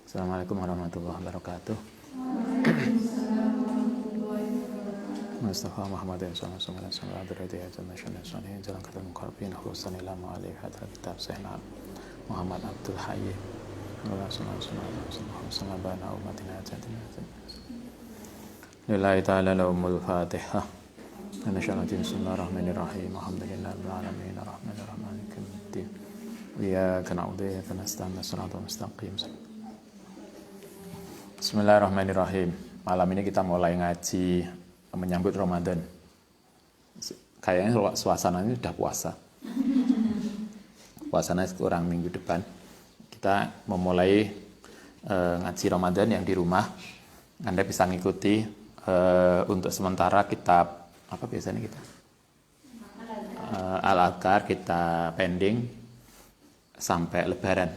Assalamualaikum warahmatullahi wabarakatuh. Mustafa Muhammad sallallahu alaihi wasallam dari Hasan Nasional Sani jalan kata mukarrabin khususan ilmu alih hadra kitab Sayyidina Muhammad Abdul Hayy sallallahu alaihi wasallam bana umatina jatina lillahi ta'ala lahumul fatihah Nasyaratin bismillahirrahmanirrahim alhamdulillahirabbil alamin arrahmanir rahim maliki yaumiddin iyyaka na'budu wa iyyaka nasta'in ihdinas siratal mustaqim. Bismillahirrahmanirrahim. Malam ini kita mulai ngaji menyambut Ramadan. Kayaknya suasananya sudah puasa. Puasanya kurang minggu depan. Kita memulai ngaji Ramadan yang di rumah. Anda bisa ngikuti untuk sementara kitab apa biasanya kita? Al-Adhkar kita pending sampai Lebaran.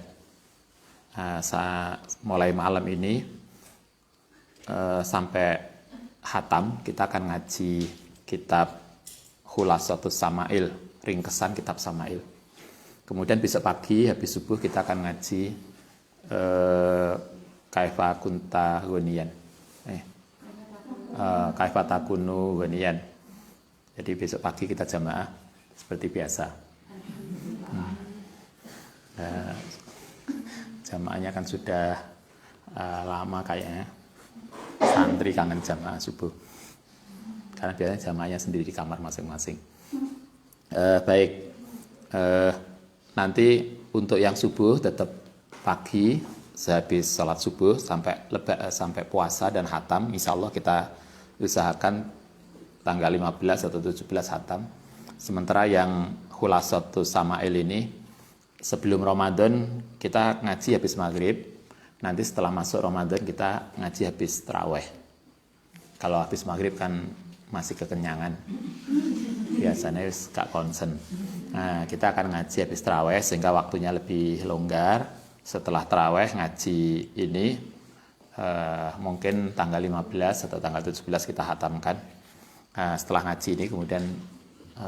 Mulai malam ini sampai hatam kita akan ngaji kitab Khulasatus Sama'il, ringkesan kitab Sama'il. Kemudian besok pagi habis subuh kita akan ngaji Kaifa Kunta Ghaniyan. Kaifa Takunu Ghaniyan. Jadi besok pagi kita jamaah seperti biasa. Jamaahnya kan sudah lama kayaknya. Santri kangen jamaah subuh. Karena biasanya jamaahnya sendiri di kamar masing-masing. Baik. Nanti untuk yang subuh tetap pagi sehabis sholat subuh sampai puasa dan hatam. Insya Allah kita usahakan tanggal 15 atau 17 hatam. Sementara yang Khulasatus Sama'il ini sebelum Ramadan kita ngaji habis maghrib. Nanti setelah masuk Ramadan kita ngaji habis tarawih. Kalau habis maghrib kan masih kekenyangan. Biasanya gak konsen. Nah, kita akan ngaji habis tarawih sehingga waktunya lebih longgar. Setelah tarawih ngaji ini mungkin tanggal 15 atau tanggal 17 kita hatamkan. Nah, setelah ngaji ini kemudian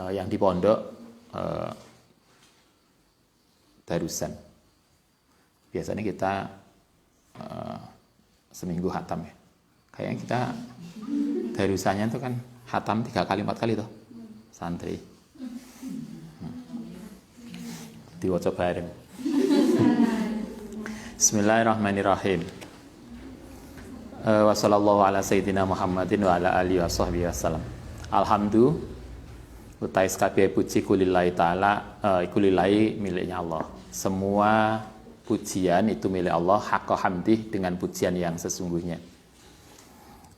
yang di pondok darusan. Biasanya kita seminggu hatam ya. Kayaknya kita darusannya itu kan hatam 3 kali 4 kali tuh santri. Diwaca bareng. Bismillahirrahmanirrahim. Wa sallallahu ala sayyidina Muhammadin wa ala alihi washabbihi wasallam. Alhamdulillah utai kabeh puji kulillahi taala kulillahi miliknya Allah. Semua pujian itu milik Allah, haqqa hamdih, dengan pujian yang sesungguhnya.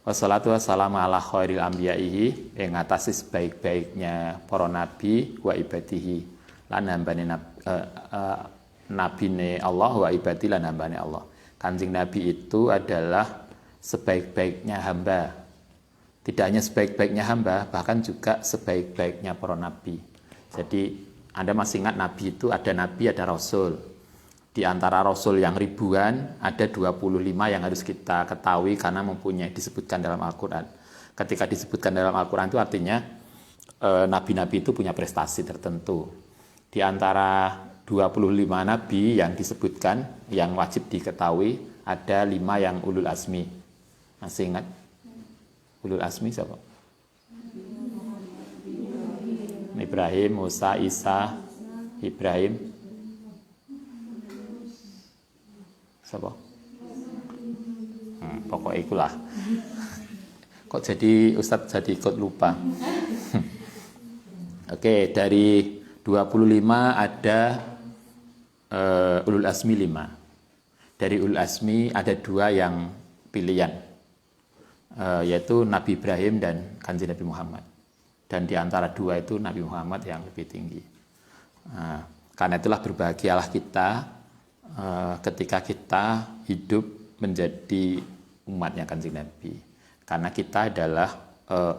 Wassalatu wassalamu ala khairil anbiya'ihi, yang ngatasi sebaik-baiknya para nabi wa ibadihi, lan hambane nabine Allah wa ibadi lan hambane Allah. Kanjeng Nabi itu adalah sebaik-baiknya hamba. Tidak hanya sebaik-baiknya hamba, bahkan juga sebaik-baiknya para nabi. Jadi Anda masih ingat nabi itu ada nabi, ada rasul. Di antara rasul yang ribuan, ada 25 yang harus kita ketahui karena mempunyai disebutkan dalam Al-Quran. Ketika disebutkan dalam Al-Quran itu artinya nabi-nabi itu punya prestasi tertentu. Di antara 25 nabi yang disebutkan, yang wajib diketahui, ada 5 yang ulul azmi. Masih ingat? Ulul azmi siapa? Ibrahim, Musa, Isa, Ibrahim. Siapa? Pokoknya itulah. Kok jadi Ustadz jadi ikut lupa. Oke, dari 25 ada ulul azmi 5. Dari ulul azmi ada 2 yang pilihan, yaitu Nabi Ibrahim dan Kanjeng Nabi Muhammad. Dan di antara 2 itu Nabi Muhammad yang lebih tinggi. Karena itulah berbahagialah kita ketika kita hidup menjadi umatnya Kanjeng Nabi. Karena kita adalah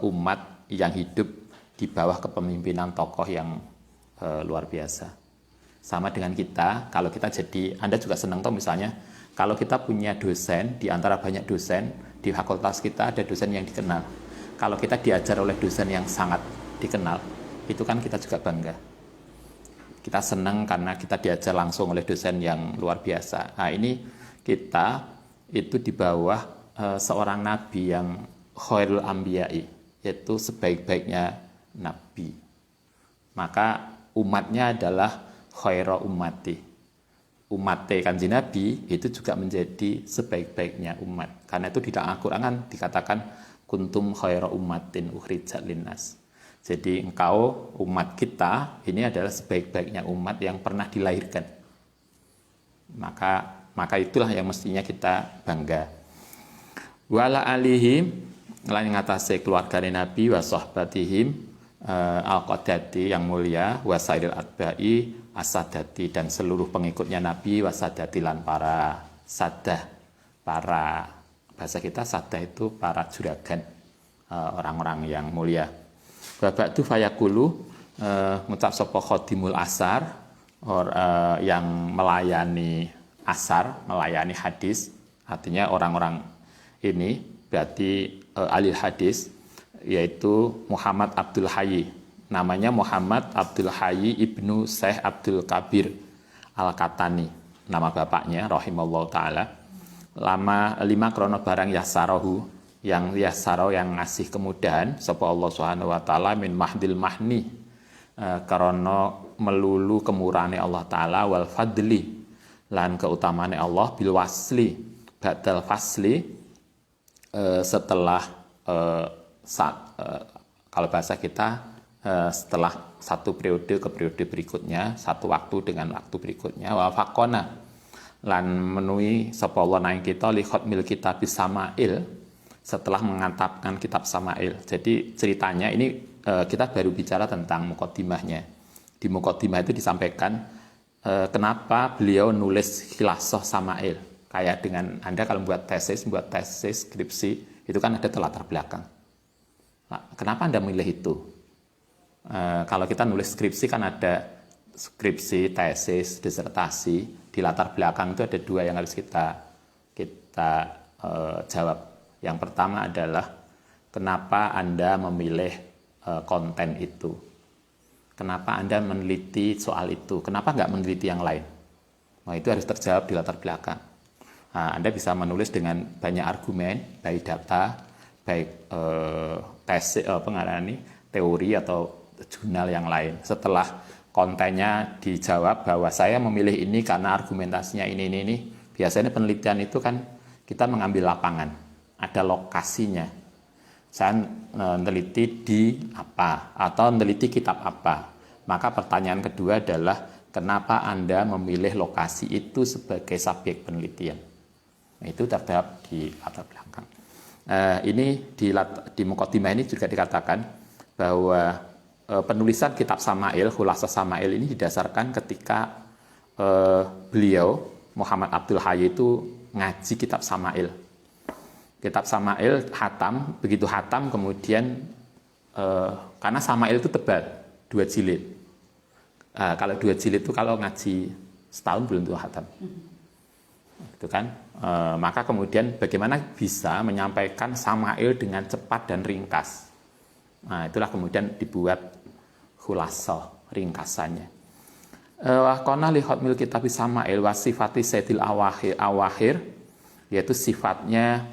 umat yang hidup di bawah kepemimpinan tokoh yang luar biasa. Sama dengan kita, kalau kita jadi, Anda juga senang toh misalnya, kalau kita punya dosen, di antara banyak dosen, di fakultas kita ada dosen yang dikenal. Kalau kita diajar oleh dosen yang sangat dikenal, itu kan kita juga bangga. Kita senang karena kita diajar langsung oleh dosen yang luar biasa. Nah, ini kita itu di bawah seorang nabi yang khairul anbiya'i, yaitu sebaik-baiknya nabi. Maka umatnya adalah khairu ummati. Umatnya kanjeng Nabi itu juga menjadi sebaik-baiknya umat. Karena itu di dalam Al-Quran kan dikatakan kuntum khairu ummatin ukhrijat linnas. Jadi engkau umat kita ini adalah sebaik-baiknya umat yang pernah dilahirkan. Maka itulah yang mestinya kita bangga. Wala alihim lan ngatasi keluarga Nabi wa sahbatihim al-qadati yang mulia wasairil atba'i asadati dan seluruh pengikutnya Nabi wasadati lan para sadah, para bahasa kita sadah itu para juragan, orang-orang yang mulia. Babak itu fayakulu ngucap sapa khadimul asar yang melayani asar, melayani hadis, artinya orang-orang ini berarti ahli hadis, yaitu Muhammad Abdul Hayy. Namanya Muhammad Abdul Hayy ibnu Syekh Abdul Kabir Al-Katani, nama bapaknya rahimallahu taala. Lama 5 krono barang yasarohu, yang yasaro yang ngasih kemudahan sapa Allah Subhanahu wa taala min mahdil mahni, karena melulu kemurahane Allah taala wal fadli lan keutamane Allah bil wasli badal fasli, setelah kalau bahasa kita setelah satu periode ke periode berikutnya, satu waktu dengan waktu berikutnya, wa faqona lan menuhi sapa Allah nang kita li khatmil kitab Sama'il, setelah mengantapkan kitab Sama'il. Jadi ceritanya ini kita baru bicara tentang muqaddimahnya. Di muqaddimah itu disampaikan kenapa beliau nulis Khilasah Sama'il. Kayak dengan Anda kalau buat tesis skripsi, itu kan ada latar belakang. Nah, kenapa Anda milih itu? Kalau kita nulis skripsi kan ada skripsi, tesis, disertasi. Di latar belakang itu ada 2 yang harus kita jawab. Yang pertama adalah kenapa Anda memilih konten itu? Kenapa Anda meneliti soal itu? Kenapa nggak meneliti yang lain? Nah, itu harus terjawab di latar belakang. Nah, Anda bisa menulis dengan banyak argumen, baik data, baik tesis, teori atau jurnal yang lain. Setelah kontennya dijawab bahwa saya memilih ini karena argumentasinya ini. Biasanya penelitian itu kan kita mengambil lapangan, ada lokasinya. Saya meneliti di apa atau meneliti kitab apa. Maka pertanyaan kedua adalah kenapa Anda memilih lokasi itu sebagai subjek penelitian? Nah, itu terjawab di latar belakang. Ini di muqaddimah ini juga dikatakan bahwa penulisan kitab Sama'il, Khulasah Sama'il ini didasarkan ketika beliau Muhammad Abdul Hayy itu ngaji kitab Sama'il. Kitab Sama'il hatam, begitu hatam kemudian karena Sama'il itu tebal, 2 jilid. Kalau 2 jilid itu kalau ngaji setahun belum tentu hatam. Itu kan, maka kemudian bagaimana bisa menyampaikan Sama'il dengan cepat dan ringkas. Nah, itulah kemudian dibuat Khulasah, ringkasannya. Wa qana li khatmil kitab Sama'il wa sifati sayyidil awakhir, yaitu sifatnya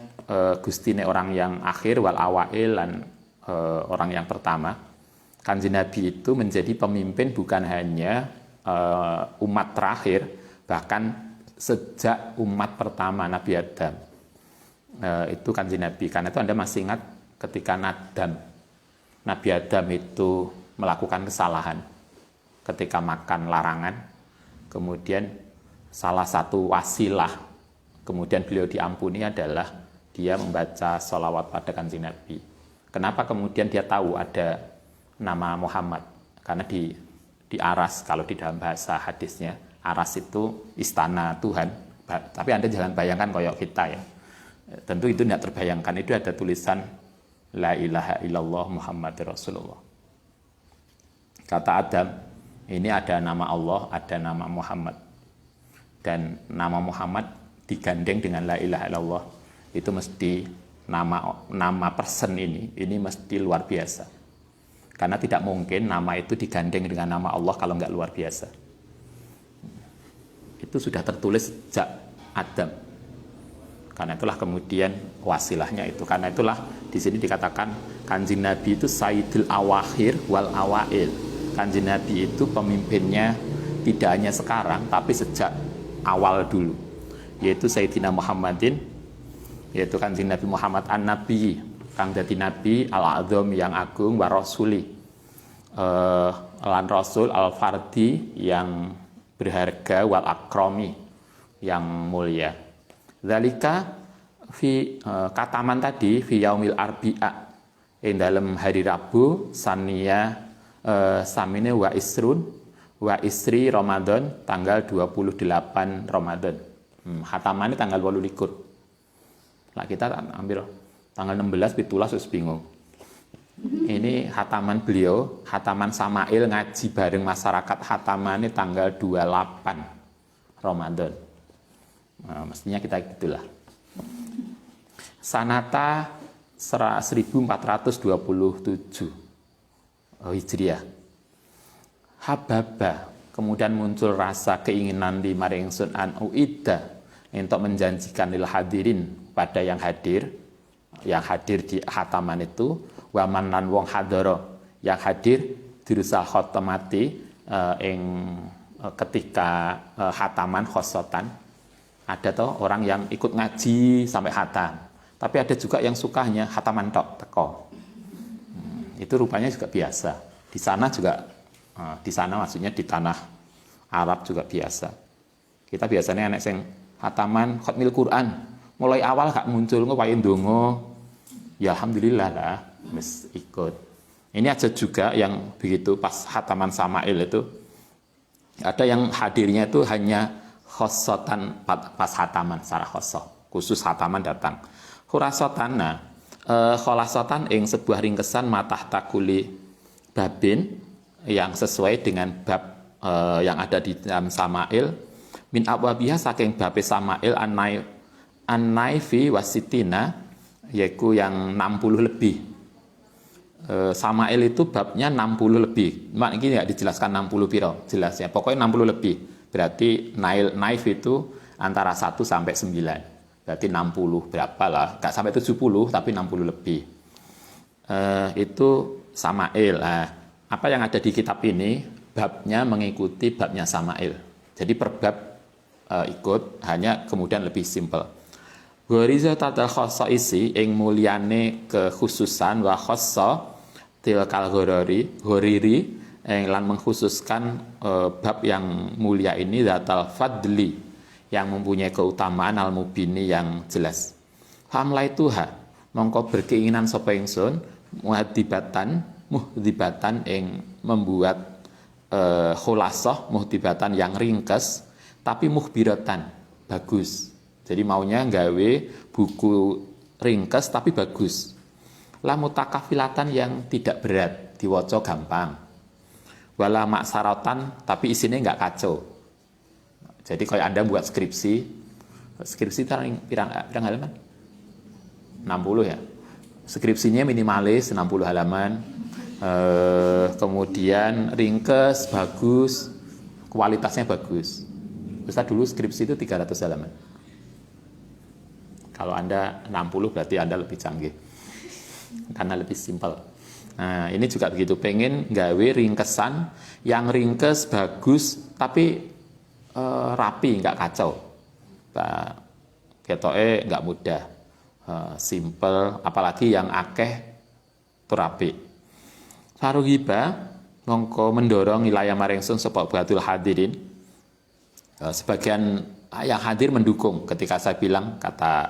gustine orang yang akhir wal awail dan orang yang pertama. Kanjeng Nabi itu menjadi pemimpin bukan hanya umat terakhir, bahkan sejak umat pertama Nabi Adam. Itu kanjeng Nabi. Karena itu Anda masih ingat ketika Nabi Adam itu melakukan kesalahan ketika makan larangan, kemudian salah satu wasilah kemudian beliau diampuni adalah dia membaca sholawat pada kanjeng Nabi. Kenapa kemudian dia tahu ada nama Muhammad? Karena di aras, kalau di dalam bahasa hadisnya, aras itu istana Tuhan. Tapi Anda jangan bayangkan koyok kita ya. Tentu itu tidak terbayangkan. Itu ada tulisan La ilaha illallah Muhammad Rasulullah. Kata Adam, ini ada nama Allah, ada nama Muhammad. Dan nama Muhammad digandeng dengan la ilaha illallah. Itu mesti nama person ini mesti luar biasa. Karena tidak mungkin nama itu digandeng dengan nama Allah kalau nggak luar biasa. Itu sudah tertulis sejak Adam. Karena itulah kemudian wasilahnya itu. Karena itulah di sini dikatakan Kanjeng Nabi itu Sayyidul Awakhir wal Awail. Kanjeng Nabi itu pemimpinnya tidak hanya sekarang tapi sejak awal dulu, yaitu Sayyidina Muhammadin, yaitu Kanjeng Nabi Muhammad an-Nabi, kang dadi Nabi al-Azam yang agung, wa rasuli lan Rasul al-Fardi yang berharga, wal akrami yang mulia. Zalika fi kataman tadi fi yaumil arbi'a ing dalam hari Rabu sania samine wa isri Ramadan tanggal 28 Ramadan. Khatamane tanggal 28. Lah kita ambil tanggal 16 17 wis bingung. Ini khataman beliau, khataman Samail ngaji bareng masyarakat, khatamane tanggal 28 Ramadan. Nah, mestinya kita gitulah. Sanata 1427 Hijriah. Hababa, kemudian muncul rasa keinginan di maring ingsun an uida untuk menjanjikan lil hadirin pada yang hadir di khataman itu, waman lan wong hadara yang hadir dirusal khotamati ketika khataman khosotan. Ada toh orang yang ikut ngaji sampai khatam, tapi ada juga yang suka hanya khataman teko. Itu rupanya juga biasa. Di sana juga di sana maksudnya di tanah Arab juga biasa. Kita biasanya anak sing khataman khatmil Quran, mulai awal gak muncul wae ndonga. Ya alhamdulillah lah, wis ikut. Ini aja juga yang begitu pas khataman Samail itu ada yang hadirnya itu hanya khosotan pas khataman secara khosoh, khusus khataman datang. Khurasotan, kholasotan ing sebuah ringkesan matah takuli babin yang sesuai dengan bab yang ada di dalam Samail, min abwabiha saking babe Samail an-naifi wasitina, yaitu yang 60 lebih. Samail itu babnya 60 lebih. Mak ini enggak dijelaskan 60 piro, jelasnya. Pokoknya 60 lebih. Berarti naif itu antara 1 sampai 9. Berarti 60 berapa lah? Enggak sampai 70 tapi 60 lebih. Itu Samail. Apa yang ada di kitab ini babnya mengikuti babnya Samail. Jadi per bab ikut, hanya kemudian lebih simpel. Ghoriza tatal khossa isi ing mulyane kekhususan wa khossa tilkal ghoriri lan mengkhususkan bab yang mulia ini zatal fadli yang mempunyai keutamaan al mubini yang jelas. Famlai tuha mongko berkeinginan sapa ingsun muhdibatan yang membuat khulasah, muhdibatan yang ringkes tapi mukhbiratan, bagus. Jadi maunya gawe buku ringkes tapi bagus. La mutakafilatan yang tidak berat, diwaca gampang. Wala maksaratan tapi isinya enggak kacau. Jadi kalau Anda buat skripsi pirang halaman? 60 ya. Skripsinya minimalis 60 halaman. Kemudian ringkes, bagus, kualitasnya bagus. Ustaz dulu skripsi itu 300 halaman. Kalau Anda 60 berarti Anda lebih canggih. Karena lebih simpel. Nah, ini juga begitu, pengen gawe ringkesan yang ringkes, bagus, tapi rapi, nggak kacau. Ketoke nggak mudah. Simple, apalagi yang akeh itu rapi. Faruhiba mongko mendorong wilayah maringsun sapa batul hadirin. Sebagian yang hadir mendukung ketika saya bilang kata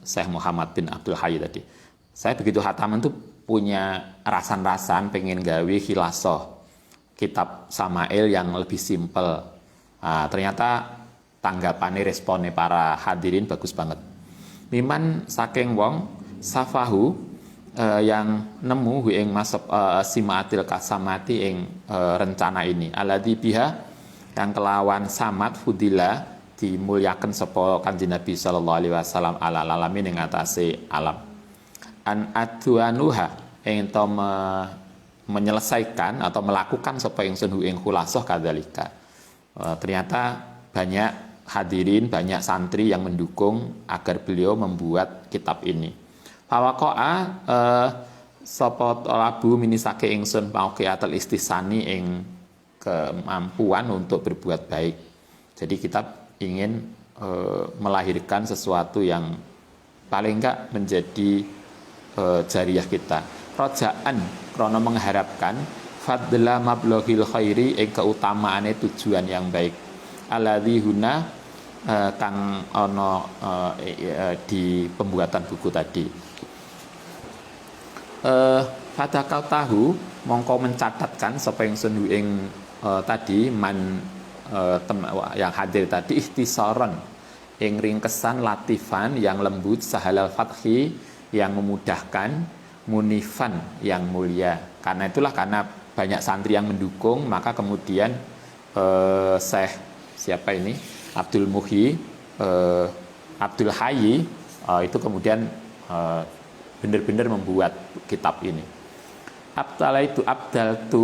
Syekh Muhammad bin Abdul Hayy tadi. Saya begitu khataman tuh punya rasan-rasan pengen gawe khilasoh kitab Samail yang lebih simpel. Ternyata tanggapannya, responnya para hadirin bagus banget. Miman saking wong safahu yang nemu ing masab simaatil kasamati ing rencana ini alladzi biha yang kelawan samat fudila dimuliakan sapa Kanjeng Nabi sallallahu alaihi wasallam ala alamin ing atase alam. An adwanuha ento menyelesaikan atau melakukan sapa ingsun ing khulasah kadzalika. Ternyata banyak hadirin, banyak santri yang mendukung agar beliau membuat kitab ini. Fawakoa sapa talabu minisake ingsun pauqiatul istisani ing kemampuan untuk berbuat baik. Jadi kita ingin melahirkan sesuatu yang paling enggak menjadi jariah kita. Rojaan krono mengharapkan fadla mabloghil khairi ing keutamaane tujuan yang baik. Alladzi huna kang ana di pembuatan buku tadi. Fadakal tahu mongko mencatatkan sapa ingsun ing tadi yang hadir tadi ikhtisaron ing ringkesan latifan yang lembut sahalal fathi yang memudahkan munifan yang mulia. Karena itulah, karena banyak santri yang mendukung, maka kemudian Syekh siapa ini Abdul Muhyi Abdul Hayy itu kemudian benar-benar membuat kitab ini. Abdaltu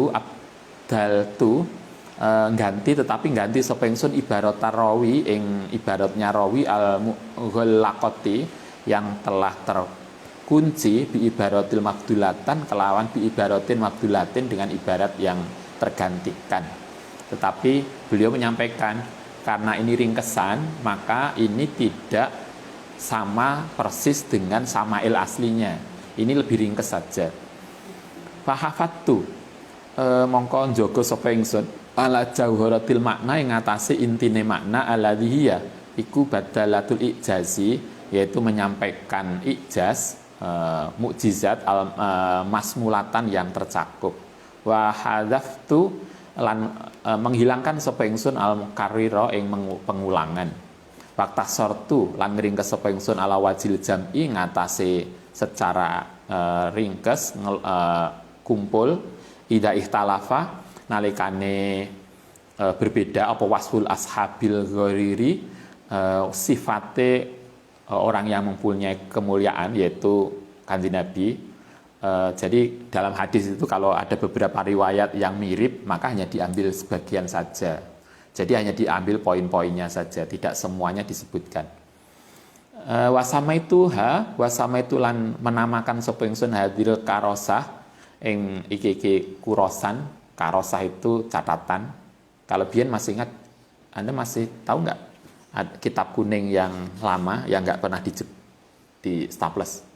ganti sapa ingsun ibarat rawi ing ibaratnya rawi al mughallaqati yang telah terkunci bi ibaratil mabdulatan kelawan bi ibaratin mabdulatin dengan ibarat yang tergantikan. Tetapi beliau menyampaikan karena ini ringkesan, maka ini tidak sama persis dengan Samail aslinya. Ini lebih ringkes saja. Fahafattu mongko njogo sapa ingsun ala jauharatil makna yang ngatasi intine makna aladhiya iku badalatul ijazi, yaitu menyampaikan ijaz mukjizat masmulatan yang tercakup. Wa hadzaftu lan menghilangkan sapa ingsun al mukarrira ing pengulangan. Waktu sortu lan ringkes sapa ingsun ala wajil jam'i ngatasi secara ringkes kumpul ida ikhtalafa nalikane berbeda apa wasful ashabil ghariri sifate orang yang mempunyai kemuliaan yaitu Kanjeng Nabi. Jadi dalam hadis itu kalau ada beberapa riwayat yang mirip maka hanya diambil sebagian saja. Jadi hanya diambil poin-poinnya saja, tidak semuanya disebutkan. Wasama itu lan menamakan sapa ingsun hadir karosah ing iki kurosan. Karosah itu catatan. Kalau biyen masih ingat, Anda masih tahu nggak kitab kuning yang lama yang nggak pernah di staples?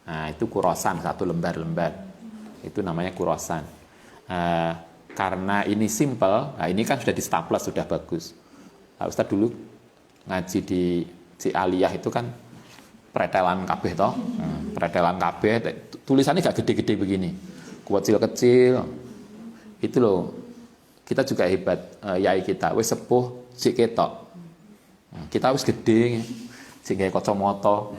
Nah, itu kurosan, satu lembar-lembar. Itu namanya kurosan. Karena ini simple, nah ini kan sudah di staples, sudah bagus. Nah, Ustaz dulu ngaji di Aliyah itu kan pretelan kabeh toh. Pretelan kabeh, tulisannya nggak gede-gede begini. Kecil-kecil. Itu loh, kita juga hebat, yai kita, wis sepuh, sik ketok. Kita wis gede, sik gawe kacamata.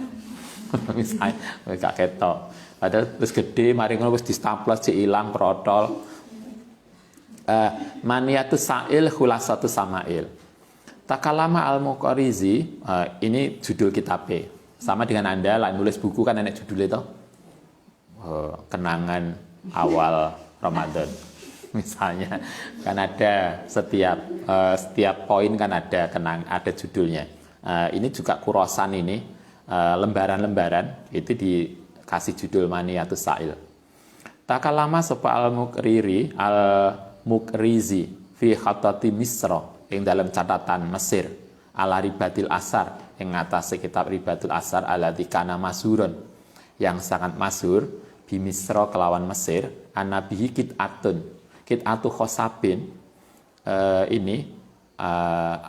Misalnya, gak ketok. Padahal wis gede, mari ngono wis distaples, sik ilang protol. Maniatus sa'il khulasatu samail. Takalama al-Muqarizi, ini judul kitabnya. Sama dengan Anda, lah nulis buku kan enak judulnya toh. Kenangan awal Ramadan. Misalnya kan ada setiap poin kan ada judulnya. Ini juga kurosan ini lembaran-lembaran itu dikasih judul Maniatus Sa'il. Takalama sapa al-Muqrizi fi khatati Misra yang dalam catatan Mesir ala ribatil asar yang ngatasi kitab ribatul asar alati kana masyhurun yang sangat masyhur bi Misra kelawan Mesir anabihi kit'atu khosabin ini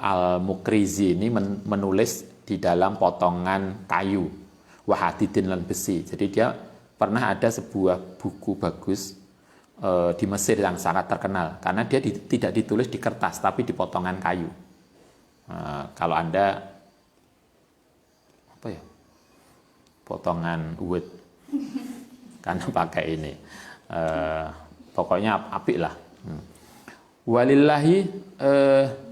al-Muqrizi ini menulis di dalam potongan kayu wahadidin lan besi. Jadi dia pernah ada sebuah buku bagus di Mesir yang sangat terkenal karena dia tidak ditulis di kertas tapi di potongan kayu. Kalau Anda apa ya, potongan wood karena pakai ini pokoknya apik lah. Walillahi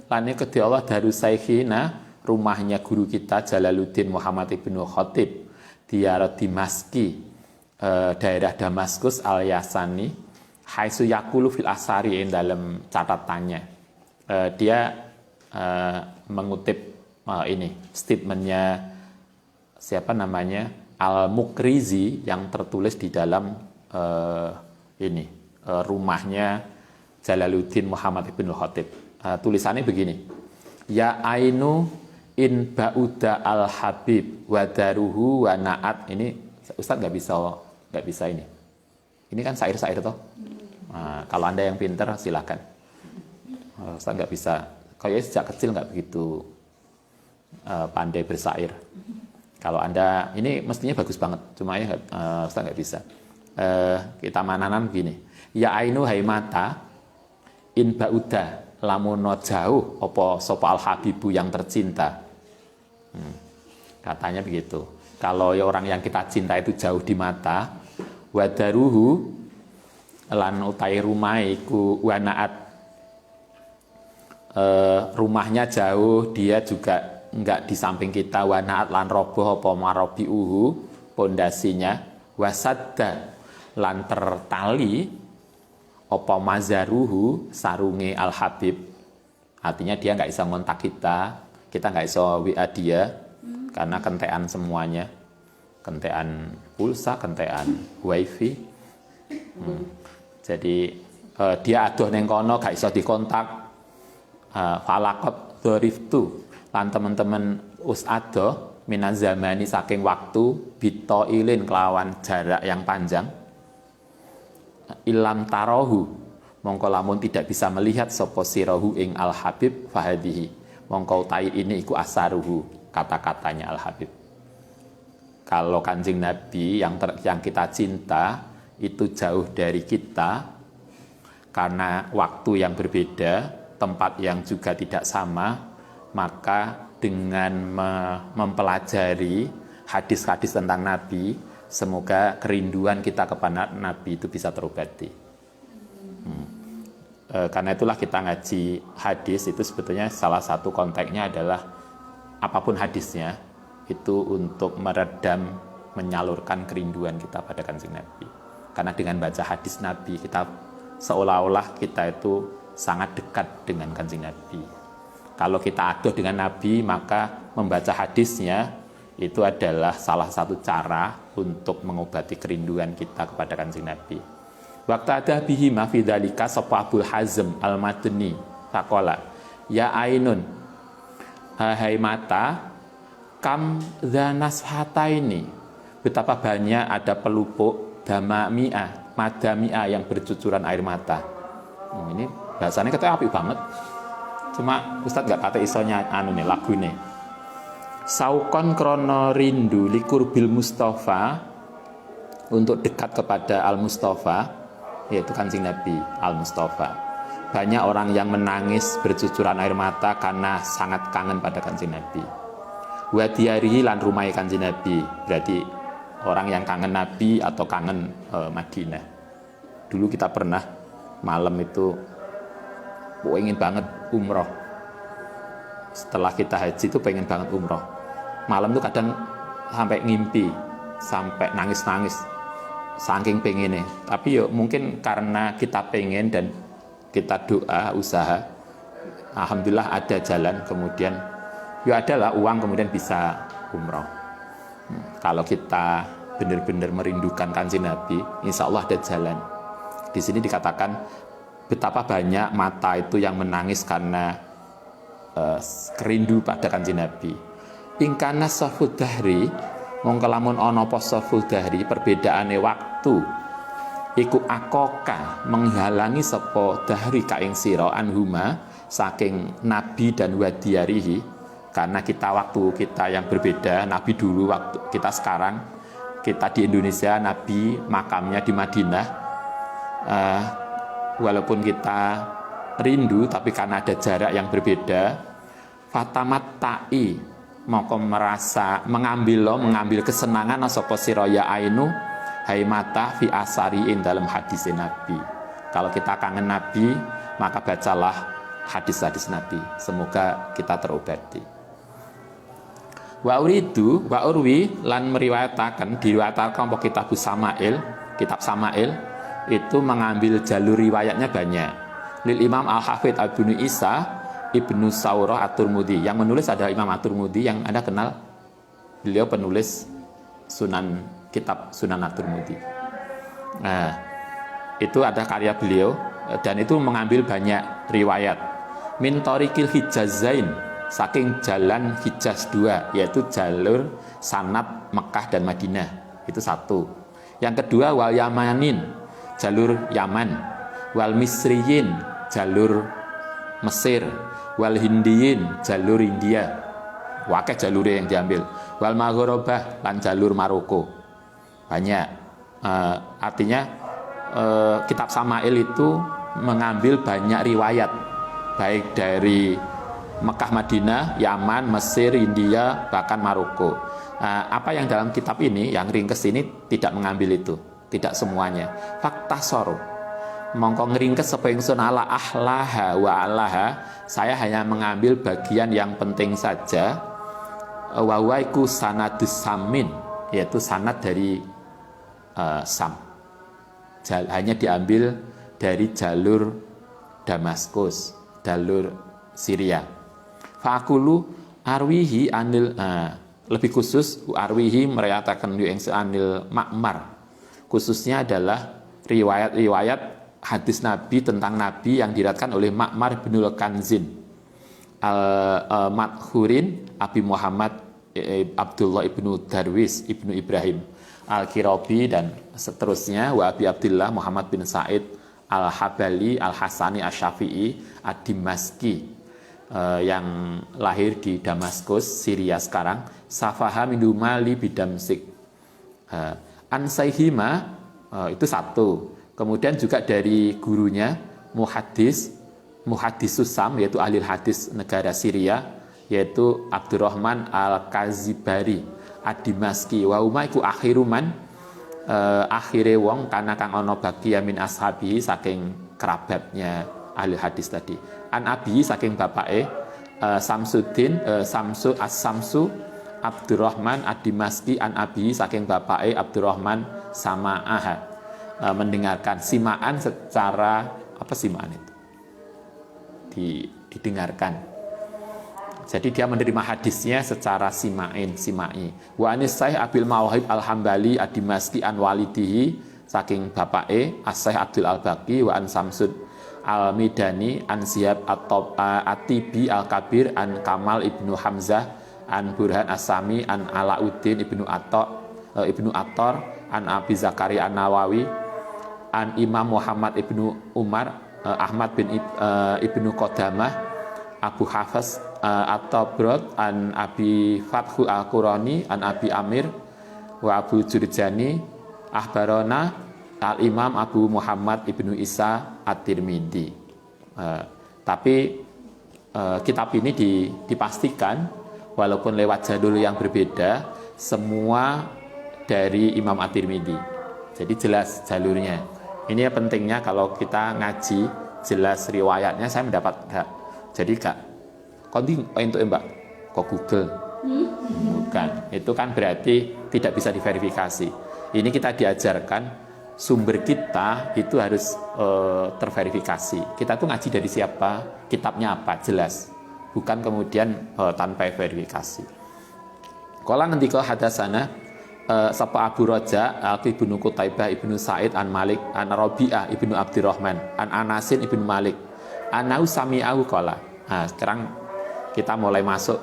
lani kedhi Allah Darussaikhina, rumahnya guru kita Jalaluddin Muhammad ibnu Khatib Diyar Dimaski, daerah Damaskus Al-Yasani, haitsu yaqulu fil asari, dalam catatannya dia mengutip ini statementnya siapa namanya Al-Mukrizi yang tertulis di dalam rumahnya Jalaluddin Muhammad ibn Khatib. Tulisannya begini, ya ainu in ba'uda al-habib wadaruhu wa na'at. Ini Ustaz nggak bisa ini. Ini kan syair-syair toh. Nah, kalau Anda yang pintar silakan. Ustaz nggak bisa. Kayaknya sejak kecil nggak begitu pandai bersair. Kalau Anda ini mestinya bagus banget, cuma ya Ustaz nggak bisa. Kita mananan begini. Ya ainu hai mata in ba'uda lamun jauh opo sopo al habibu yang tercinta. Katanya begitu. Kalau ya orang yang kita cinta itu jauh di mata, wadaruhu lan utai rumaiku wanaat, rumahnya jauh, dia juga enggak di samping kita, wanaat lan roboh apa marobi pondasinya, wasadda lan tertali apa mazaruhu sarunge al habib. Artinya dia nggak bisa ngontak kita nggak bisa WA dia karena kentean semuanya, kentean pulsa, kentean wifi. Jadi dia aduh neng kono gak iso dikontak. Falakot doriftu lan teman-teman usado minan zamani saking waktu bito ilin kelawan jarak yang panjang. Ilam tarohu mongko lamun tidak bisa melihat sapa sirahu ing al habib fahadihi mongko utai ini iku asaruhu, kata-katanya al habib. Kalau Kanjeng Nabi yang kita cinta itu jauh dari kita karena waktu yang berbeda, tempat yang juga tidak sama, maka dengan mempelajari hadis-hadis tentang Nabi, semoga kerinduan kita kepada Nabi itu bisa terobati. Karena itulah kita ngaji hadis itu sebetulnya salah satu konteksnya adalah apapun hadisnya itu untuk meredam, menyalurkan kerinduan kita pada Kanjeng Nabi. Karena dengan baca hadis Nabi kita seolah-olah kita itu sangat dekat dengan Kanjeng Nabi. Kalau kita adoh dengan Nabi, maka membaca hadisnya itu adalah salah satu cara untuk mengobati kerinduan kita kepada Kanjeng Nabi. Waktu ada bihi mafidalika sapa Abul Hazm al-Madni faqala ya ainun hai mata kam dzanashataini, betapa banyak ada pelupuk damami'ah madami'ah yang bercucuran air mata. Ini bahasanya katanya apik banget, cuma Ustadz gak kata isonya lagu nih. Saukon krono rindu likurbil Mustafa, untuk dekat kepada Al Mustafa, yaitu Kanjeng Nabi Al Mustafa. Banyak orang yang menangis bercucuran air mata karena sangat kangen pada Kanjeng Nabi. Wa diyarihi lan rumai Kanjeng Nabi, berarti orang yang kangen Nabi atau kangen Madinah. Dulu kita pernah malam itu ingin banget umroh. Setelah kita haji itu pengen banget umroh. Malam itu kadang sampai ngimpi, sampai nangis-nangis, saking pengennya. Tapi yuk mungkin karena kita pengen dan kita doa, usaha, alhamdulillah ada jalan. Kemudian yuk adalah uang, kemudian bisa umroh. Kalau kita benar-benar merindukan Kanjeng Nabi, insya Allah ada jalan. Di sini dikatakan betapa banyak mata itu yang menangis karena kerindu pada Kanjeng Nabi. Ingkana safud dahri, mongko lamun ana apa safud dahri, perbedaane waktu iku akoka menghalangi sapa dahri ka ing sira anhuma saking Nabi dan wadiyarihi, karena kita waktu kita yang berbeda. Nabi dulu, waktu kita sekarang, kita di Indonesia, Nabi makamnya di Madinah. Walaupun kita rindu, tapi karena ada jarak yang berbeda, fatamat ta'i moko merasa mengambil kesenangan sapa sira ya ainu hai mata fi asariin dalam hadis Nabi. Kalau kita kangen Nabi, maka bacalah hadis-hadis Nabi, semoga kita terobati. Wa urwi lan meriwayatakan, diriwayatakan apa kitab Samail itu mengambil jalur riwayatnya banyak. Lil Imam Al-Hafidz Al-Buni Isa Ibnu Saurah At-Tirmidzi. Yang menulis adalah Imam At-Tirmidzi yang Anda kenal. Beliau penulis kitab Sunan At-Tirmidzi. Nah, itu ada karya beliau dan itu mengambil banyak riwayat. Min Thariqil Hijazain, saking jalan Hijaz 2, yaitu jalur sanad Mekah dan Madinah. Itu satu. Yang kedua wal Yamanin, jalur Yaman. Wal Misriyin, jalur Mesir. Wal Hindiyin, jalur India. Wakil jalur yang diambil. Wal Maghribah, lan jalur Maroko. Banyak. Artinya kitab Sama'il itu mengambil banyak riwayat, baik dari Mekah, Madinah, Yaman, Mesir, India, bahkan Maroko. Apa yang dalam kitab ini, yang ringkes ini tidak mengambil itu, tidak semuanya. Fakta soru, mongko ngeringkes sapa ingsun ala ahlaha wa alaha, saya hanya mengambil bagian yang penting saja. Wa waiku sanadus samin, yaitu sanad dari Sam. Hanya diambil dari jalur Damaskus, jalur Syria. Fa'akulu arwihi anil, lebih khusus arwihi meriwayatkan yang anil Ma'mar. Khususnya adalah riwayat-riwayat hadis Nabi tentang Nabi yang diriwayatkan oleh Ma'mar bin Kanzin, Al-Madhurin, Abi Muhammad Abdullah ibnu Darwis ibnu Ibrahim Al-Kirabi dan seterusnya, wa Abi Abdullah Muhammad bin Said Al-Habali Al-Hasani Asy-Syafi'i Ad-Dimaski, yang lahir di Damaskus, Syria sekarang. Safaha min Dumali bidamsik. Ansaihima, itu satu. Kemudian juga dari gurunya Muhaddisus Sam, yaitu ahli hadis negara Syria, yaitu Abdurrahman Al-Kazibari Ad-Dimaski. Wa huma iku akhiruman, akhire wong kana kang ana bagiya min ashabihi, saking kerabatnya ahli hadis tadi. An abi, saking bapake Samsuddin Samsu As-Samsu Abdurrahman Ad-Dimaski, an abi, saking bapake Abdurrahman Sama'ah, mendengarkan. Simaan secara apa simaan itu? Didengarkan. Jadi dia menerima hadisnya secara simai. Wa anis Syekh Abil Mawahib Al-Hambali Ad-Dimaski an walidihi, saking bapake As-Syekh Abdul Al-Baqi. Wa an Samsud Al-Midani an Ziyad At-Tibi Al-Kabir an Kamal ibnu Hamzah an Burhan As-Sami an Alauddin ibnu Attar an Abi Zakaria An-Nawawi an Imam Muhammad ibnu Umar Ahmad bin ibnu Qodamah Abu Hafs At-Tabrad an Abi Fathu Al-Qurani an Abi Amir wa Abu Jurjani Ahbarona Al-Imam Abu Muhammad ibnu Isa At-Tirmidzi. Tapi kitab ini dipastikan walaupun lewat jalur yang berbeda, semua dari Imam At-Tirmidzi. Jadi jelas jalurnya. Ini pentingnya kalau kita ngaji, jelas riwayatnya. Saya mendapat enggak. Jadi kak, konting untuk mbak, kok Google? Bukan. Itu kan berarti tidak bisa diverifikasi. Ini kita diajarkan sumber kita itu harus terverifikasi. Kita tuh ngaji dari siapa, kitabnya apa, jelas. Bukan kemudian tanpa verifikasi. Kala ngendika hadasana sapa Abu Raja Al-Ibnu Qutaibah Ibnu Sa'id an Malik an Rabi'ah Ibnu Abdurrahman an Anasin Ibnu Malik anau sami'ahu qala. Nah, sekarang kita mulai masuk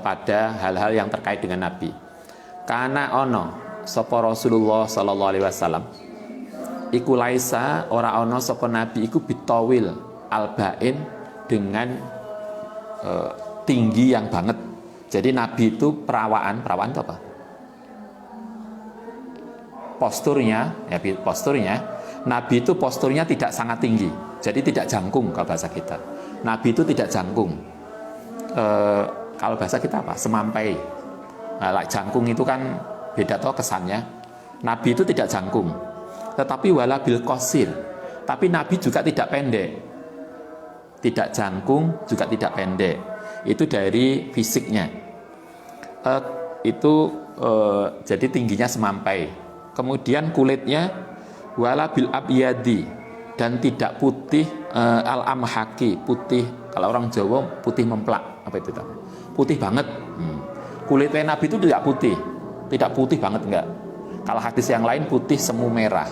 pada hal-hal yang terkait dengan Nabi. Kana ono sapa Rasulullah sallallahu alaihi wasallam iku laisa ora ana sapa nabi iku bitawil albain, dengan tinggi yang banget. Jadi nabi itu perawan itu apa? Posturnya nabi itu posturnya tidak sangat tinggi. Jadi tidak jangkung kalau bahasa kita. Nabi itu tidak jangkung. Kalau bahasa kita apa? Semampai. Nah, jangkung itu kan beda toh kesannya. Nabi itu tidak jangkung, tetapi wala bil qasir. Tapi Nabi juga tidak pendek. Tidak jangkung, juga tidak pendek. Itu dari fisiknya. Jadi tingginya semampai. Kemudian kulitnya wala bil abyadi, dan tidak putih al-amhaki, putih Kalau orang Jawa putih memplak, apa itu? Putih banget. Kulitnya Nabi itu tidak putih banget enggak. Kalau hadis yang lain putih semu merah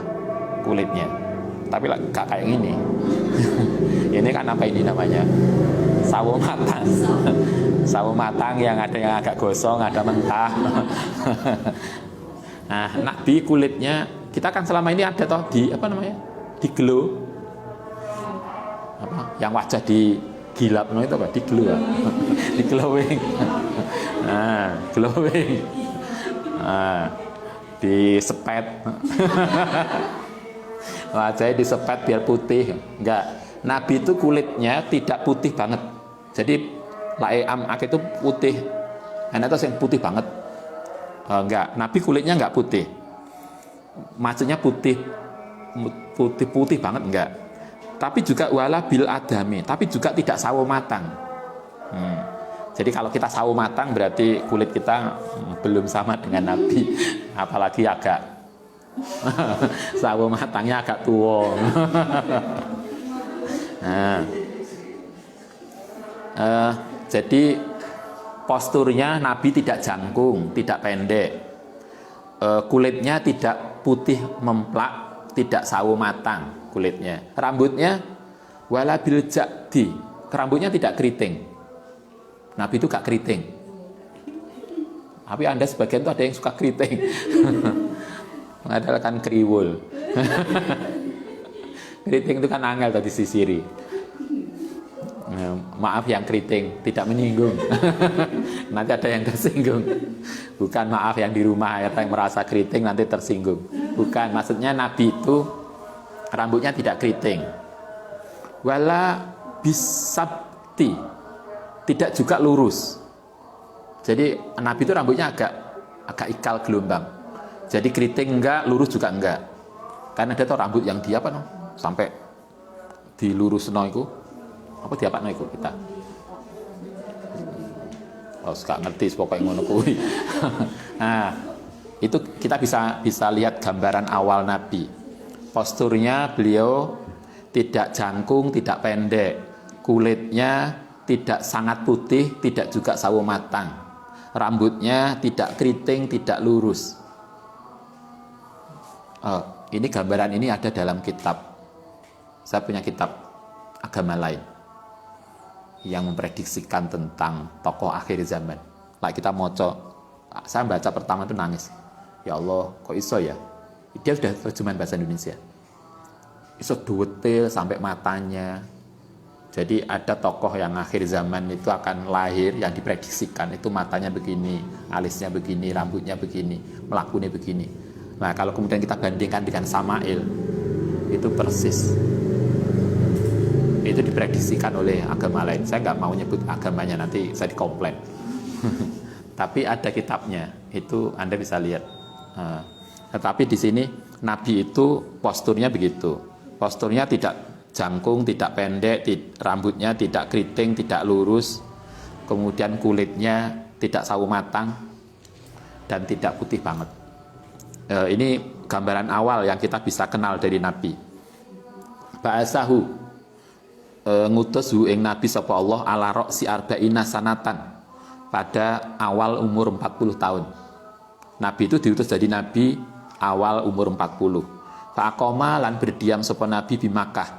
kulitnya. Tapi gak kayak gini. Ini kan apa ini namanya? Sawo matang. Sawo matang yang ada yang agak gosong, ada mentah. Nah, Nabi kulitnya, kita kan selama ini ada toh di apa namanya? Di glow. Apa? Yang wajah di gilap no itu apa? Di glow. Di glowing. Nah, glowing. Nah, di sepet. Wajahnya disepet biar putih. Enggak. Nabi itu kulitnya tidak putih banget. Jadi laeam itu putih. Enak itu yang putih banget. Enggak, Nabi kulitnya enggak putih. Maksudnya putih banget enggak. Tapi juga wala bil adami, tapi juga tidak sawo matang. Jadi kalau kita sawo matang berarti kulit kita belum sama dengan Nabi. Apalagi agak sawo matangnya agak tua. Nah, jadi posturnya Nabi tidak jangkung, tidak pendek, kulitnya tidak putih memplak, tidak sawo matang kulitnya. Rambutnya wala bil jadi, rambutnya tidak keriting. Nabi itu gak keriting. Tapi Anda sebagian itu ada yang suka keriting. Adalah kan kriwul. Keriting itu kan angel tadi disisiri. Maaf yang keriting, tidak menyinggung. Nanti ada yang tersinggung. Bukan maaf yang di rumah yang merasa keriting nanti tersinggung. Bukan, maksudnya Nabi itu rambutnya tidak keriting. Wala bisabti, tidak juga lurus. Jadi Nabi itu rambutnya agak ikal gelombang. Jadi keriting enggak, lurus juga enggak. Karena ada tuh rambut yang dia apa no? Sampai dilurus no itu. Apa diapa no itu kita? Oh, gak ngerti pokoknya ngono kuwi. Nah, itu kita bisa lihat gambaran awal Nabi. Posturnya beliau tidak jangkung, tidak pendek. Kulitnya tidak sangat putih, tidak juga sawo matang. Rambutnya tidak keriting, tidak lurus. Ini gambaran ini ada dalam kitab. Saya punya kitab agama lain yang memprediksikan tentang tokoh akhir zaman. Lah kita saya baca pertama itu nangis. Ya Allah, kok iso ya? Dia sudah terjemahan bahasa Indonesia. Iso detail sampai matanya. Jadi ada tokoh yang akhir zaman itu akan lahir yang diprediksikan itu matanya begini, alisnya begini, rambutnya begini, melakunya begini. Nah, kalau kemudian kita bandingkan dengan Samail, itu persis. Itu diprediksikan oleh agama lain. Saya nggak mau nyebut agamanya, nanti saya dikomplain. Tapi ada kitabnya, itu Anda bisa lihat. Tetapi di sini Nabi itu posturnya begitu. Posturnya tidak jangkung, tidak pendek, rambutnya tidak keriting, tidak lurus. Kemudian kulitnya tidak sawo matang dan tidak putih banget. Ini gambaran awal yang kita bisa kenal dari Nabi. Ba'asahu, ngutus ing Nabi sapa Allah ala roksi arba'ina sanatan, pada awal umur 40 tahun. Nabi itu diutus jadi Nabi awal umur 40. Fa'aqoma lan berdiam sapa Nabi di Makkah.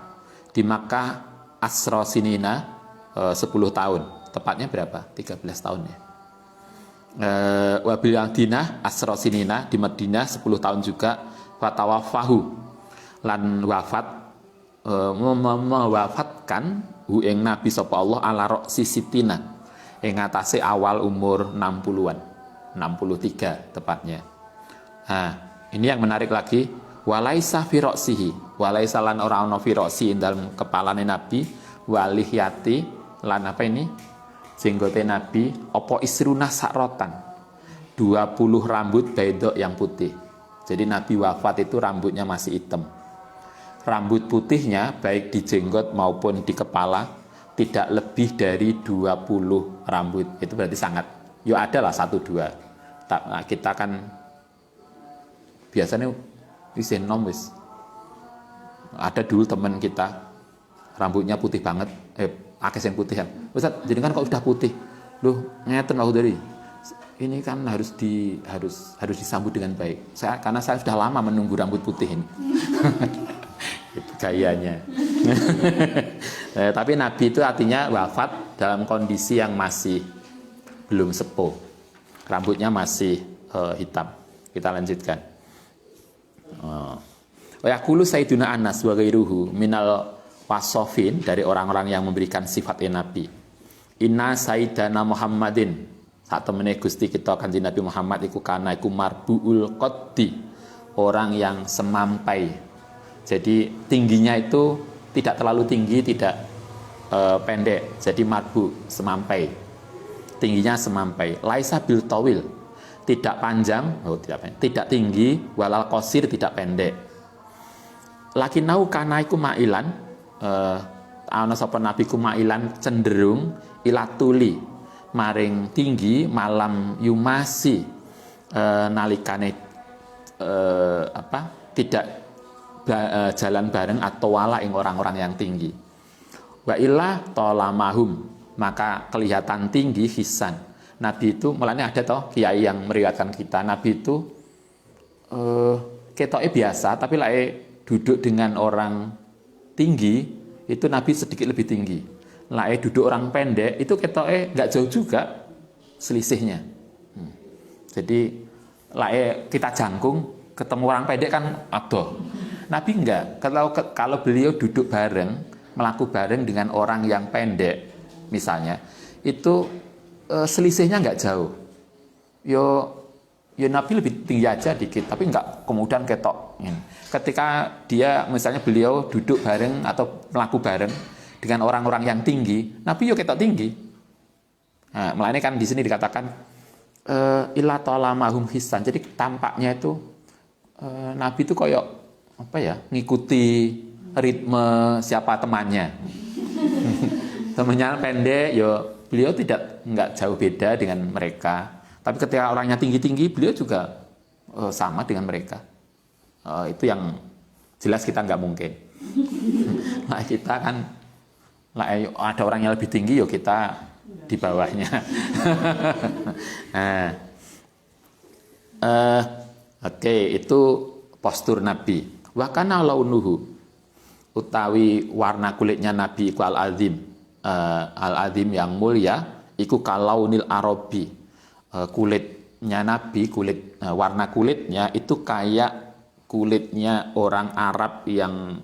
Di Makkah asra sinina 10 tahun. Tepatnya berapa? 13 tahun ya. Wabil Madinah asra sinina, di Madinah 10 tahun juga. Fatawafahu lan wafat, mewafatkan hu ing Nabi sapa Allah ala roksi sitina, ing atase awal umur 60-an, 63 tepatnya. Nah, ini yang menarik lagi, walaisa fi roksihi, walaisa lan ora ana fi roksi dalam kepalane Nabi, walihyati lan apa ini? Jenggote Nabi opo isruna sakrotan, 20 rambut baidok yang putih. Jadi Nabi wafat itu rambutnya masih hitam. Rambut putihnya baik di jenggot maupun di kepala tidak lebih dari 20 rambut. Itu berarti sangat, ya ada lah 1-2. Nah, kita kan biasanya isin nom wis. Ada dulu teman kita rambutnya putih banget, akeh sing putih kan. Ustaz, jenengan kok udah putih? Loh, ngeten Pak Hudari. Ini kan harus disambut dengan baik. Karena saya sudah lama menunggu rambut putih ini. Itu gayanya. Tapi Nabi itu artinya wafat dalam kondisi yang masih belum sepuh. Rambutnya masih hitam. Kita lanjutkan. Wa yaqulu Sayyiduna Anas wa ghairuhu minal wasofin, dari orang-orang yang memberikan sifat Nabi. Inna Sayyidana Muhammadin, saat temene Gusti kita Kanjeng Nabi Muhammad iku kana iku marbuul qaddi, orang yang semampai. Jadi tingginya itu tidak terlalu tinggi, tidak pendek. Jadi marbu, semampai. Tingginya semampai. Laisa bil tawil, tidak panjang, tidak tinggi, walal qasir, tidak pendek. Lakinau kana iku mailan, ana sapa nabi ku mailan cenderung ilatuli, maring tinggi, malam yumasi, nalikane tidak jalan bareng atau wala ing orang-orang yang tinggi. Wa illa tolamahum, maka kelihatan tinggi hisan. Nabi itu, mulanya ada toh kiai yang meriwayatkan kita, Nabi itu ketoknya biasa, tapi lah duduk dengan orang tinggi itu Nabi sedikit lebih tinggi. Lah duduk orang pendek itu ketoknya nggak jauh juga selisihnya. Jadi lah kita jangkung ketemu orang pendek kan adoh. Nabi enggak. Kalau beliau duduk bareng, melaku bareng dengan orang yang pendek misalnya, itu selisihnya enggak jauh. Yo Nabi lebih tinggi aja dikit, tapi enggak kemudian ketok. Ketika dia misalnya beliau duduk bareng atau melaku bareng dengan orang-orang yang tinggi, Nabi yo ketok tinggi. Nah, melane kan di sini dikatakan illa talamahum hisan. Jadi tampaknya itu Nabi itu koyok apa ya, ngikuti ritme siapa temannya. Temannya pendek, yo beliau enggak jauh beda dengan mereka. Tapi ketika orangnya tinggi-tinggi, beliau juga sama dengan mereka. Itu yang jelas kita nggak mungkin. Nah kita kan, ada orang yang lebih tinggi, yo kita di bawahnya. Nah, oke, itu postur Nabi. Wa kana launuhu, utawi warna kulitnya Nabi iku al-azim yang mulia, iku kalaunil arabi, kulitnya Nabi, warna kulitnya itu kayak kulitnya orang Arab yang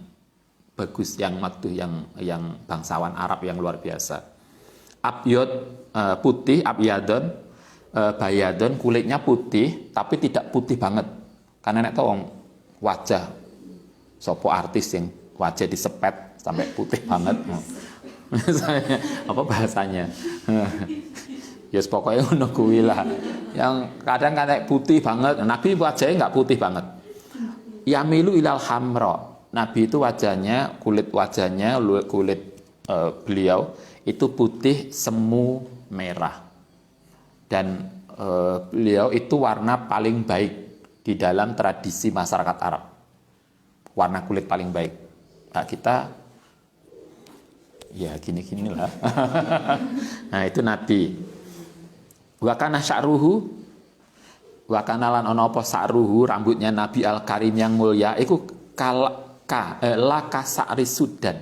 bagus, yang maktuh, yang bangsawan Arab yang luar biasa. Abyad, putih, abyadon, bayadon, kulitnya putih tapi tidak putih banget. Karena nek tau wajah sopo artis yang wajah disepet sampai putih banget. Misalnya apa bahasanya? Ya pokoknya ngono kuwi lah. Yang kadang kayak putih banget, Nabi wajahnya nggak putih banget. Yamilu ilal hamra. Nabi itu wajahnya, kulit beliau itu putih semu merah. Dan beliau itu warna paling baik di dalam tradisi masyarakat Arab. Warna kulit paling baik. Nah, kita ya gini-gini lah. Nah, itu Nabi. Wa kana sya'ruhu, wa kana lan ana apa sa'ruhu, rambutnya Nabi al-Karim yang mulia iku laka sa'ri Sudan.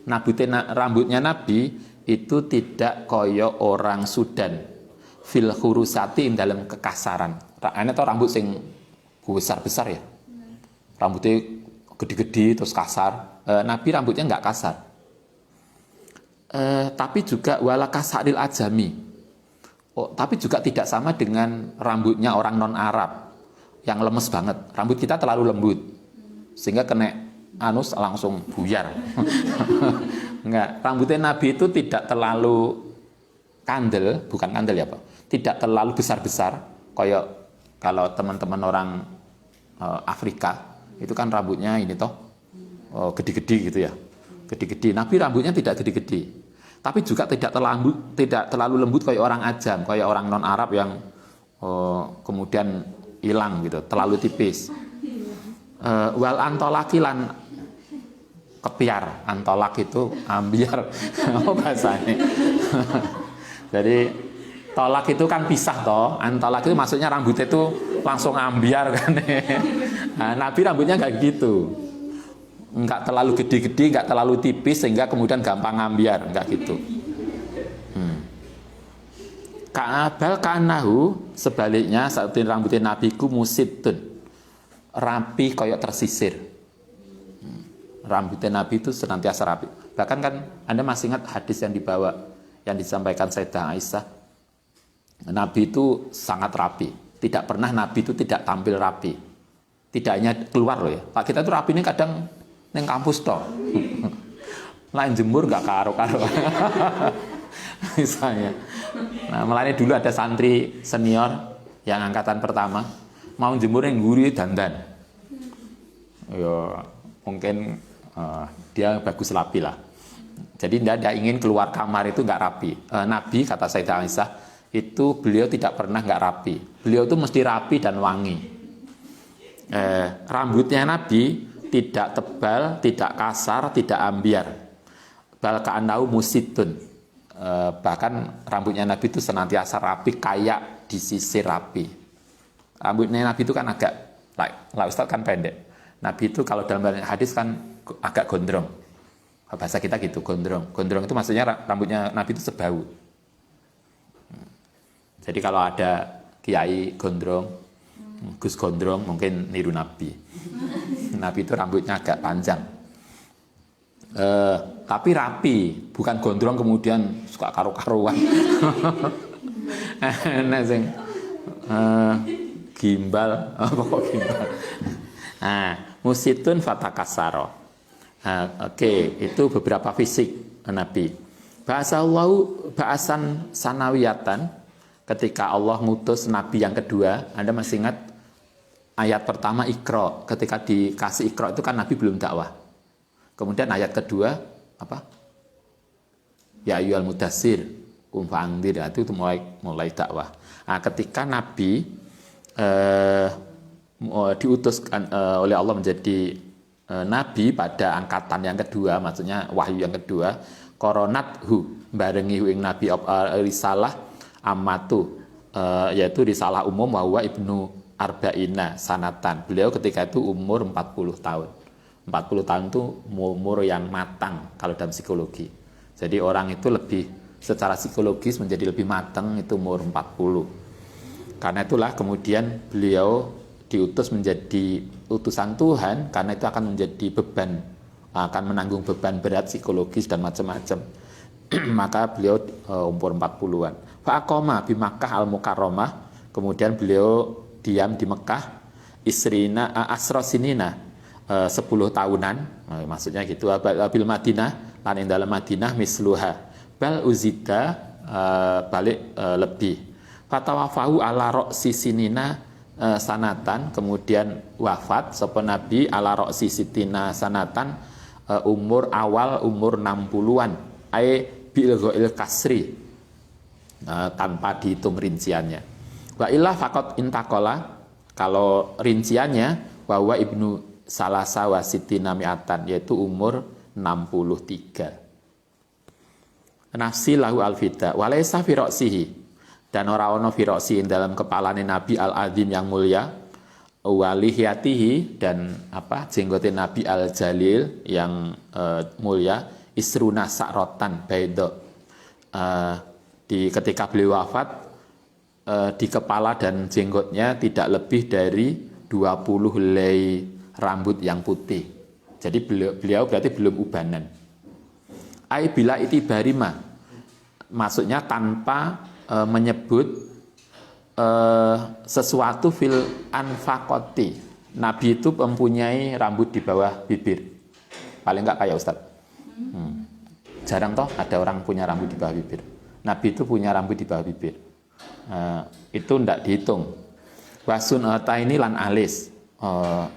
Rambutnya Nabi itu tidak koyo orang Sudan. Fil khurusati dalam kekasaran. Ana to rambut sing besar-besar ya. Rambutnya gede-gede terus kasar. Nabi rambutnya enggak kasar. Tapi juga wala kasaril ajami. Tapi juga tidak sama dengan rambutnya orang non-Arab yang lemes banget. Rambut kita terlalu lembut sehingga kena anus langsung buyar. Enggak, rambutnya Nabi itu tidak terlalu kandel, bukan kandel ya Pak. Tidak terlalu besar-besar kayak kalau teman-teman orang Afrika itu kan rambutnya ini toh gede-gede gitu ya. Gede-gede. Nabi rambutnya tidak gede-gede. Tapi juga tidak terlalu lembut kayak orang ajam, kayak orang non Arab yang kemudian hilang gitu, terlalu tipis. Wal antolakilan kepiar, antolak itu ambiar. Apa bahasanya? Jadi tolak itu kan pisah toh, antolak itu maksudnya rambutnya itu langsung ambiar kan. Nah, Nabi rambutnya nggak gitu, nggak terlalu gede-gede, nggak terlalu tipis sehingga kemudian gampang ambiar, nggak gitu. Ka'abal ka'anahu, sebaliknya saat rambutnya Nabiku musitun, rapi koyok tersisir. Rambutnya Nabi itu senantiasa rapi. Bahkan kan Anda masih ingat hadis yang dibawa, yang disampaikan Sayyidah Aisyah, Nabi itu sangat rapi. Tidak pernah Nabi itu tidak tampil rapi. Tidak hanya keluar loh ya. Pak kita itu rapi ini kadang neng kampus toh. Lain jemur nggak karo-karo. Misalnya. Nah, melani dulu ada santri senior yang angkatan pertama mau jemur yang gurih dandan. Ya, mungkin dia bagus rapi lah. Jadi tidak ingin keluar kamar itu nggak rapi. Nabi kata Sayyidah Aisyah itu beliau tidak pernah nggak rapi. Beliau itu mesti rapi dan wangi. Rambutnya Nabi tidak tebal, tidak kasar, tidak ambiar. Bal ka'annahu musitun. Bahkan rambutnya Nabi itu senantiasa rapi, kayak disisir rapi. Rambutnya Nabi itu kan agak, lah Ustaz kan pendek. Nabi itu kalau dalam hadis kan agak gondrong. Bahasa kita gitu, gondrong. Gondrong itu maksudnya rambutnya Nabi itu sebau. Jadi kalau ada kiai gondrong, Gus gondrong, mungkin niru Nabi. Nabi itu rambutnya agak panjang. Tapi rapi, bukan gondrong kemudian suka karo-karuan. Nah, gimbal, pokok gimbal. Nah, musitun fatakasaro. Oke, itu beberapa fisik Nabi. Bahasa Allah bahasan sanawiyatan, ketika Allah ngutus Nabi yang kedua, Anda masih ingat ayat pertama Iqra, ketika dikasih Iqra itu kan Nabi belum dakwah. Kemudian ayat kedua apa? Ya ayyuhal mudassir qum fa'andzir, itu mulai dakwah. Nah, ketika Nabi diutuskan oleh Allah menjadi Nabi pada angkatan yang kedua, maksudnya wahyu yang kedua, koronathu barengi ing Nabi risalah ammatu, yaitu risalah umum bahwa ibnu arba'ina sanatan. Beliau ketika itu umur 40 tahun. 40 tahun itu umur yang matang kalau dalam psikologi. Jadi orang itu lebih secara psikologis menjadi lebih matang itu umur 40. Karena itulah kemudian beliau diutus menjadi utusan Tuhan, karena itu akan menjadi beban, akan menanggung beban berat psikologis dan macam-macam. Maka beliau umur 40-an. Fa'aqoma bi Makkah al-Mukarramah, kemudian beliau diam di Mekah isrina asrosinina, 10 tahunan, maksudnya gitu. Bil Madinah, lan ing dalam Madinah misluha bal uzida, balik lebih. Fatawafahu ala roksi sinina sanatan, kemudian wafat sapa Nabi ala roksi sitina sanatan, umur awal umur 60-an, ai bil ghail kasri, tanpa dihitung rinciannya. Wa illah faqat intakola, kalau rinciannya bahwa ibnu salasa wasitina mi'atan, yaitu umur 63. Nafsi lahu alfida walaysa fi ra'sihi, dan ora ana fi ra'si dalam kepalane Nabi al-azim yang mulia, walihiyatihi, dan jenggote Nabi al-jalil yang mulia, isruna sa'rotan bayda, ketika beliau wafat, di kepala dan jenggotnya tidak lebih dari 20 helai rambut yang putih. Jadi beliau berarti belum ubanan. Ai bila itibarima, maksudnya tanpa menyebut sesuatu fil anfaqoti. Nabi itu mempunyai rambut di bawah bibir. Paling enggak kayak Ustaz. Jarang toh ada orang punya rambut di bawah bibir. Nabi itu punya rambut di bawah bibir. Itu enggak dihitung. Wasun ini lan alis.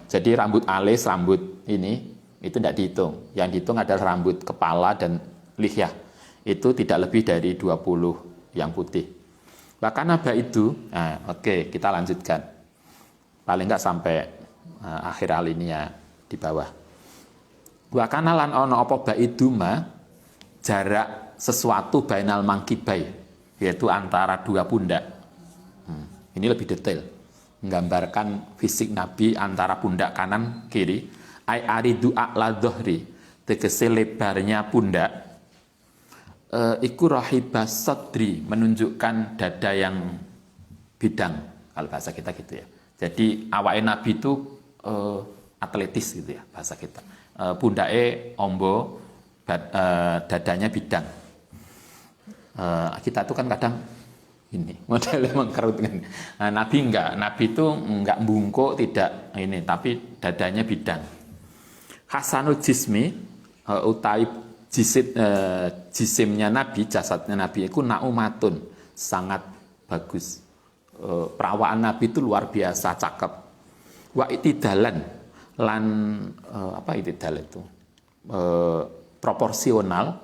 Jadi rambut alis, rambut ini itu tidak dihitung. Yang dihitung adalah rambut kepala dan lihyah. Itu tidak lebih dari 20 yang putih. Bahkan apa itu? Oke, kita lanjutkan. Paling enggak sampai akhir alinea di bawah. Wa kana lan ana apa baiduma jarak sesuatu bainal mangkibai, yaitu antara dua pundak. Ini lebih detail, menggambarkan fisik Nabi antara pundak kanan kiri. Ai aridu a'la dhahri, tegese lebarnya pundak. Iku rahibas sadri, menunjukkan dada yang bidang, kalau bahasa kita gitu ya. Jadi awake Nabi itu atletis gitu ya bahasa kita. Pundake ombo, dadanya bidang. Kita tuh kan kadang ini modelnya mengkerut kan. Nah, Nabi enggak, Nabi itu enggak bungkuk, tidak ini, tapi dadanya bidang. Hasanul jismi, utawi jisimnya Nabi, jasadnya Nabi itu naumatun, sangat bagus. Perawaan Nabi itu luar biasa cakep. Wa itidalan lan apa itidal itu? Proporsional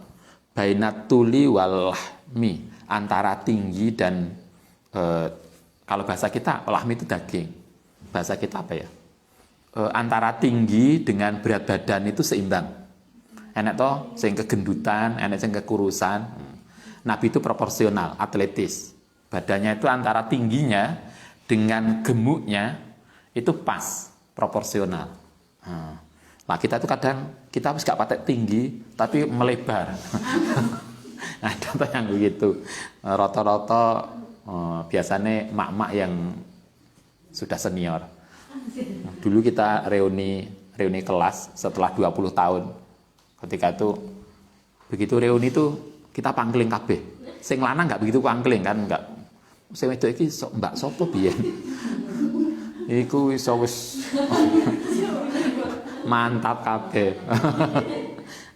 bainat tuli wal lahmi, antara tinggi dan kalau bahasa kita lahmi itu daging. Bahasa kita apa ya? Antara tinggi dengan berat badan itu seimbang. Enak toh sing kegendutan, enak sing kekurusan. Nabi itu proporsional, atletis. Badannya itu antara tingginya dengan gemuknya itu pas, proporsional. Nah, kita tuh kadang kita harus gak patek tinggi tapi melebar. Nah, contoh yang begitu. Rata-rata biasanya mak-mak yang sudah senior. Dulu kita reuni kelas setelah 20 tahun. Ketika itu begitu reuni itu kita pangkling kabeh. Sing lanang enggak begitu pangkling kan, enggak. Sing wedok iki mbak sapa biyen. Iku wis mantap kabeh.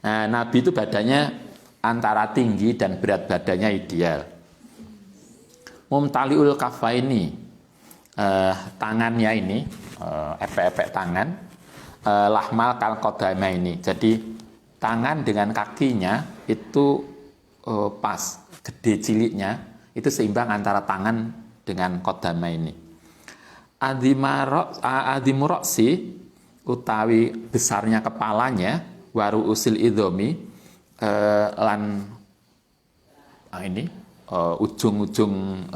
Nah, Nabi itu badannya antara tinggi dan berat badannya ideal. Mumtaliul kafaini, tangannya ini, efek-efek tangan, lahmal kal qadama ini. Jadi tangan dengan kakinya itu pas, gede ciliknya itu seimbang antara tangan dengan qadama ini. Adimuroksi utawi besarnya kepalanya, waru usil idhomi, lan ini ujung-ujung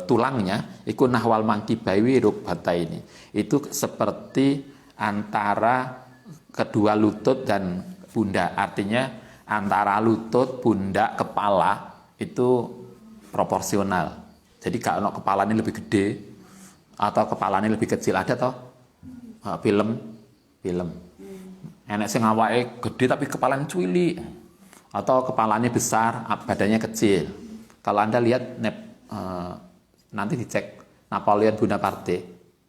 tulangnya iku nahwal mangkibai rukbata ini, itu seperti antara kedua lutut dan pundak, artinya antara lutut, pundak, kepala itu proporsional. Jadi kalau kepalanya lebih gede atau kepalanya lebih kecil, ada toh film enak sing awake gede tapi kepalanya cuili, atau kepalanya besar badannya kecil. Kalau Anda lihat nanti dicek Napoleon Bonaparte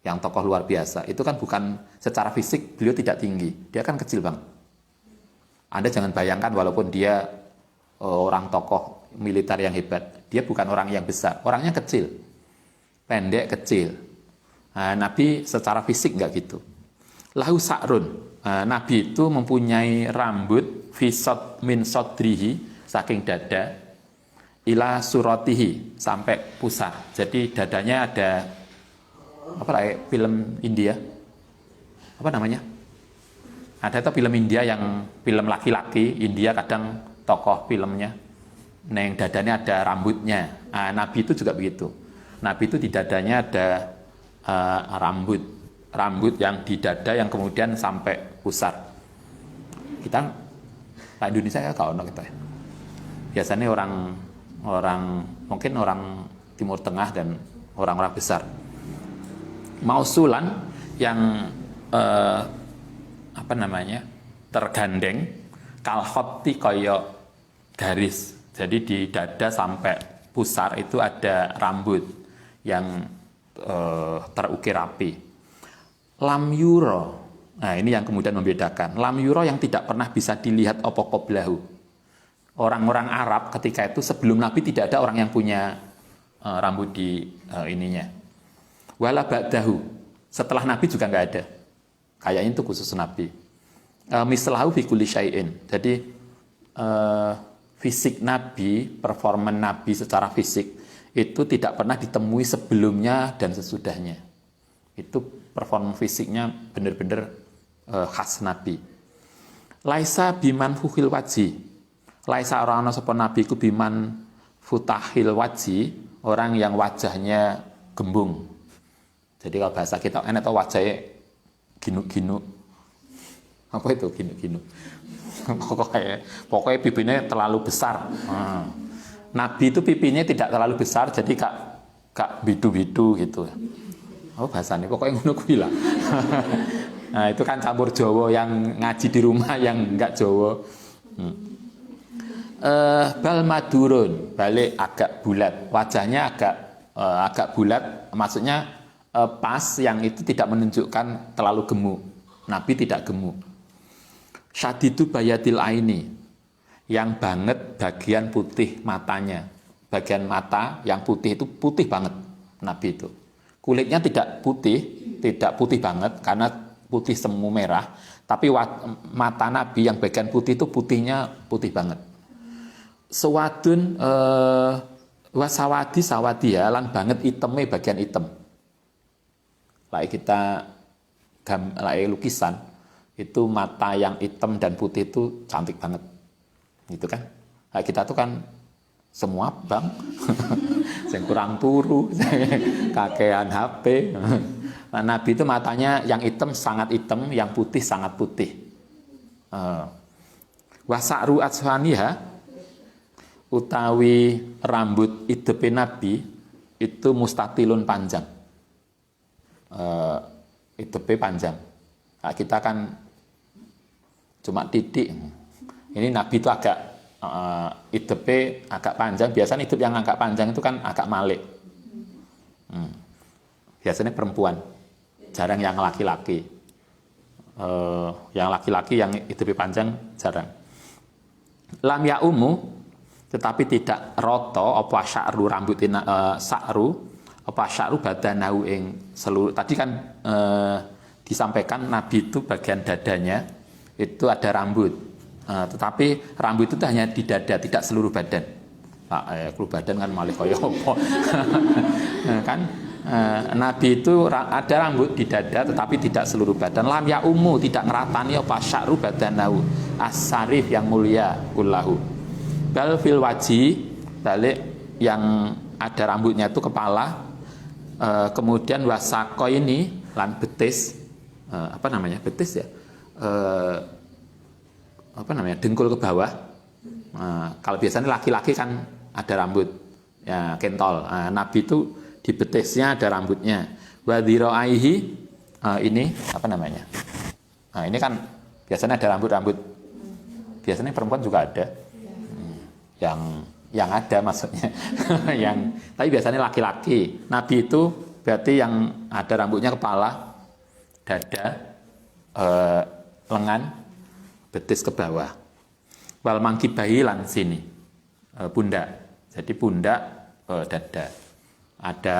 yang tokoh luar biasa, itu kan bukan secara fisik beliau tidak tinggi, dia kan kecil bang. Anda jangan bayangkan walaupun dia orang tokoh militer yang hebat, dia bukan orang yang besar, orangnya kecil, pendek, kecil. Nah, Nabi secara fisik enggak gitu. Lahu sa'run, Nabi itu mempunyai rambut fisot min sodrihi, saking dada, ila suratihi, sampai pusar. Jadi dadanya ada apa lah, film India apa namanya, ada itu film India yang film laki-laki India, kadang tokoh filmnya yang dadanya ada rambutnya. Nah, Nabi itu juga begitu. Nabi itu di dadanya ada rambut yang di dada yang kemudian sampai pusar. Kita Indonesia ya kalau kita ya. Biasanya mungkin orang Timur Tengah dan orang-orang besar. Mausulan yang tergandeng, kalkhoti koyo garis. Jadi di dada sampai pusar itu ada rambut yang terukir rapi. Lam yuro, nah ini yang kemudian membedakan. Lam yuro yang tidak pernah bisa dilihat opo qoblahu. Orang-orang Arab ketika itu sebelum Nabi tidak ada orang yang punya rambut di ininya. Wala ba'dahu, setelah Nabi juga nggak ada. Kayaknya itu khusus Nabi. Mislahu fi kulli syai'in. Jadi fisik Nabi, performan Nabi secara fisik itu tidak pernah ditemui sebelumnya dan sesudahnya. Itu performa fisiknya benar-benar khas Nabi. Laisa biman fuhil waji. Laisa orang sapa nabi ku biman futahil waji, orang yang wajahnya gembung. Jadi kalau bahasa kita enak tau wajahnya ginu-ginu. Apa itu ginu-ginu? Pokoknya pipinya terlalu besar. Nabi itu pipinya tidak terlalu besar, jadi kak bidu-bidu gitu. Oh bahasanya pokoknya ngono kuwi lah. Nah, itu kan campur Jawa, yang ngaji di rumah yang enggak Jawa. Bal madurun, balik agak bulat, wajahnya agak bulat, maksudnya pas, yang itu tidak menunjukkan terlalu gemuk. Nabi tidak gemuk. Syadidu bayatil aini, yang banget bagian putih matanya, bagian mata yang putih itu putih banget Nabi itu. Kulitnya tidak putih banget karena putih semu merah, tapi mata Nabi yang bagian putih itu putihnya putih banget. Sewadun wasawadi lan banget itemnya bagian item. Like kita lukisan itu mata yang hitam dan putih itu cantik banget, gitu kan? Nah, kita tuh kan semua bang, yang kurang turu, kakean HP. Nah, Nabi itu matanya yang hitam sangat hitam, yang putih sangat putih. Wasa'ru atswaniha, utawi rambut idepe Nabi itu mustatilun panjang. Idepe panjang. Nah, kita kan cuma titik. Ini Nabi itu agak idepe agak panjang. Biasanya hidup yang agak panjang itu kan agak malik. Biasanya perempuan, jarang yang laki-laki. Yang laki-laki yang idepe panjang jarang. Lam ya umu, tetapi tidak roto apa sya'ru rambutin sa'ru apa sya'ru badanahu ing seluruh. Tadi kan disampaikan Nabi itu bagian dadanya itu ada rambut, tetapi rambut itu hanya di dada, tidak seluruh badan. Seluruh badan kan malih kaya apa. Kan Nabi itu ada rambut di dada tetapi tidak seluruh badan. Lam ya umu, tidak ngeratani apa sya'ru badanahu as-sarif yang mulia kullahu. Bal fil waji, balik yang ada rambutnya itu kepala, kemudian wasako ini lan betis, apa namanya betis ya, apa namanya dengkul ke bawah. Kalau biasanya laki-laki kan ada rambut ya kentol. Nabi itu di betisnya ada rambutnya. Wadhiroaihi, ini apa namanya? Ini kan biasanya ada rambut-rambut. Biasanya perempuan juga ada. Yang ada maksudnya. Tapi biasanya laki-laki. Nabi itu berarti yang ada rambutnya kepala, dada, lengan, betis ke bawah. Wal mangkibahi lan sini, pundak. Jadi pundak, dada. Ada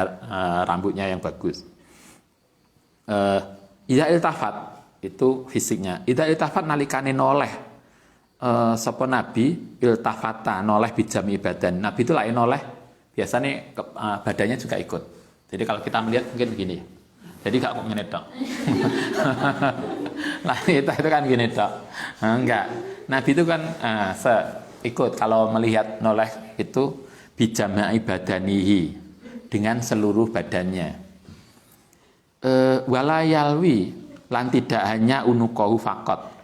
rambutnya yang bagus. Idza iltafat, itu fisiknya. Idza iltafat nalikane noleh sapa Nabi iltafata noleh bijam ibadan. Nabi itu lain noleh, biasanya badannya juga ikut. Jadi kalau kita melihat mungkin begini. Jadi gak kok ngene tok. Nah, itu kan gini tok. Enggak. Nabi itu kan ikut kalau melihat noleh itu bijama ibadanihi, dengan seluruh badannya. Walayalwi lan tidak hanya unukohu fakot.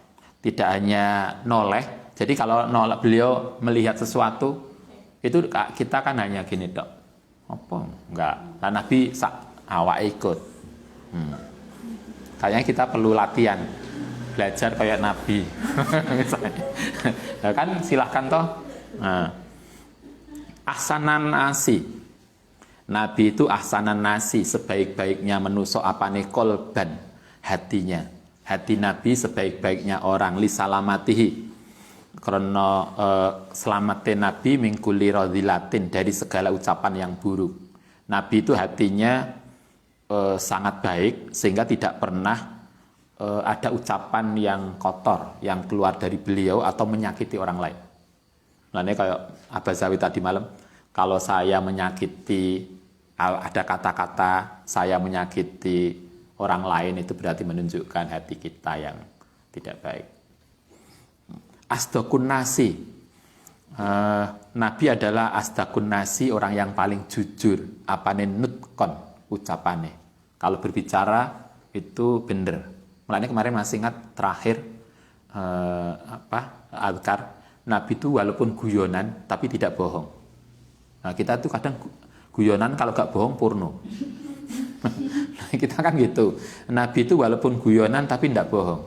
Tidak hanya noleh. Jadi kalau noleh beliau melihat sesuatu itu kita kan hanya gini dok. Apa? Enggak. Nah, Nabi awak ikut. Kayaknya kita perlu latihan belajar kayak Nabi. Nah, kan silahkan toh. Ahsanan nasi. Nabi itu ahsanan nasi, sebaik-baiknya manusia apane kolban, hatinya. Hati Nabi sebaik-baiknya orang, li salamatihi, karena selamatnya Nabi mingkuli radhilatin, dari segala ucapan yang buruk. Nabi itu hatinya sangat baik sehingga tidak pernah ada ucapan yang kotor yang keluar dari beliau atau menyakiti orang lain. Nah, ini kayak Abah Zawi tadi malam, kalau saya menyakiti, ada kata-kata saya menyakiti orang lain, itu berarti menunjukkan hati kita yang tidak baik. asdaqun nasi. Nabi adalah asdaqun nasi, orang yang paling jujur. Apane nutkon ucapane. Kalau berbicara itu bener. Mulanya kemarin masih ingat terakhir azkar Nabi itu walaupun guyonan tapi tidak bohong. Nah, kita tuh kadang guyonan kalau gak bohong porno. Kita kan gitu. Nabi itu walaupun guyonan tapi tidak bohong.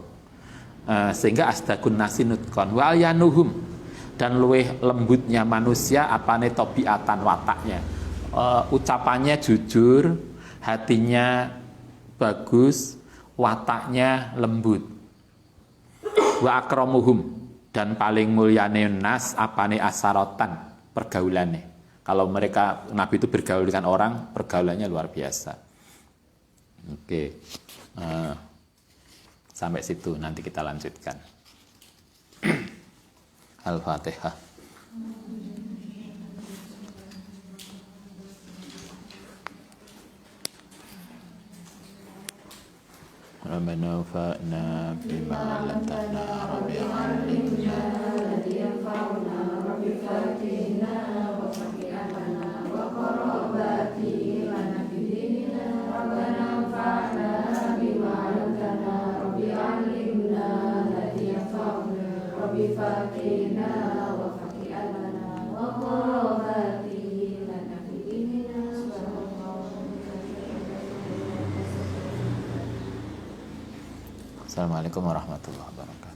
Sehingga asdaqun nasi nutkon wal yanuhum, dan luweh lembutnya manusia apane tobiatan wataknya. Ucapannya jujur, hatinya bagus, wataknya lembut. Wa akramuhum, dan paling mulyane nas apane asarotan, pergaulannya. Kalau mereka Nabi itu bergaul dengan orang, pergaulannya luar biasa. Oke. Sampai situ nanti kita lanjutkan. Al-Fatihah. Rabbana fa'na bima 'allamtana rabbi 'allimna alladhi yanfa'una rabbi fatina wa faqi'ana wa qarabati lana bidinina rabbana fa'na bima 'allamtana rabbi 'allimna alladhi yanfa'una rabbi fatina wa faqi'ana wa qarabati lana bidinina. Assalamualaikum warahmatullahi wabarakatuh.